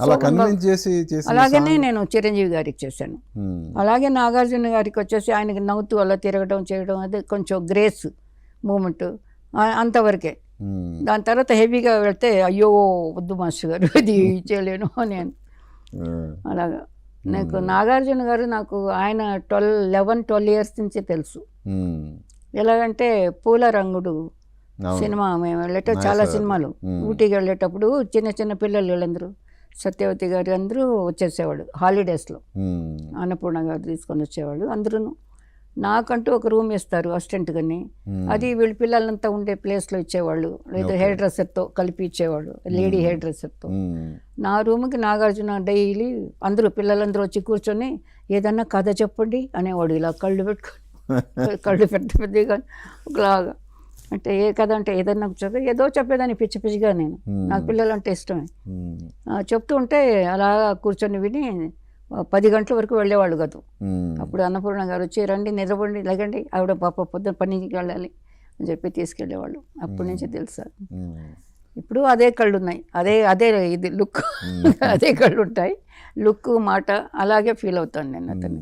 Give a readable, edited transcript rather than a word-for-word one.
అలా కన్విన్స్ చేసి అలాగనే నేను చిరంజీవి గారికి చేశాను. అలాగే నాగార్జున గారికి వచ్చేసి ఆయనకి నవ్వుతూ అలా తిరగడం చేయడం అది కొంచెం గ్రేస్ మూమెంట్ అంతవరకే. దాని తర్వాత హెవీగా వెళ్తే అయ్యో వద్దు మాస్టర్ గారు అది చేయలేను నేను అలాగా. నాకు నాగార్జున గారు నాకు ఆయన 11-12 ఇయర్స్ నుంచి తెలుసు. ఎలాగంటే పూల రంగుడు సినిమా మేము వెళ్ళేటప్పుడు చాలా సినిమాలు ఊటీకి వెళ్ళేటప్పుడు చిన్న చిన్న పిల్లలు వీళ్ళందరూ సత్యవతి గారు అందరూ వచ్చేసేవాడు హాలిడేస్లో. అన్నపూర్ణ గారు తీసుకొని వచ్చేవాళ్ళు అందరూ. నాకంటూ ఒక రూమ్ ఇస్తారు అసిస్టెంట్ గాని, అది వీళ్ళ పిల్లలంతా ఉండే ప్లేస్లో ఇచ్చేవాళ్ళు, లేదా హెయిర్ డ్రెస్సర్తో కలిపి ఇచ్చేవాడు, లేడీ హెయిర్ డ్రెస్సర్తో. నా రూమ్కి నాగార్జున డైలీ అందరూ పిల్లలందరూ వచ్చి కూర్చొని ఏదన్నా కథ చెప్పండి అనేవాడు, ఇలా కళ్ళు పెట్టుకొని కళ్ళు పెద్ద పెద్దగా ఒకలాగా. అంటే ఏ కథ అంటే ఏదన్నా ఏదో చెప్పేదాన్ని పిచ్చి పిచ్చిగా. నేను నాకు పిల్లలంటే ఇష్టమే. చెప్తూ ఉంటే అలా కూర్చొని విని 10 గంటల వరకు వెళ్ళేవాళ్ళు కాదు. అప్పుడు అన్నపూర్ణ గారు వచ్చి రండి నిద్రపోండి లేకండి ఆవిడ పాప పొద్దున్న పనికి వెళ్ళాలి అని చెప్పి తీసుకెళ్ళేవాళ్ళు. అప్పటి నుంచి తెలుసా. ఇప్పుడు అదే కళ్ళు ఉన్నాయి, అదే అదే ఇది లుక్ అదే కళ్ళు ఉంటాయి, లుక్ మాట అలాగే ఫీల్ అవుతాను నేను అతను.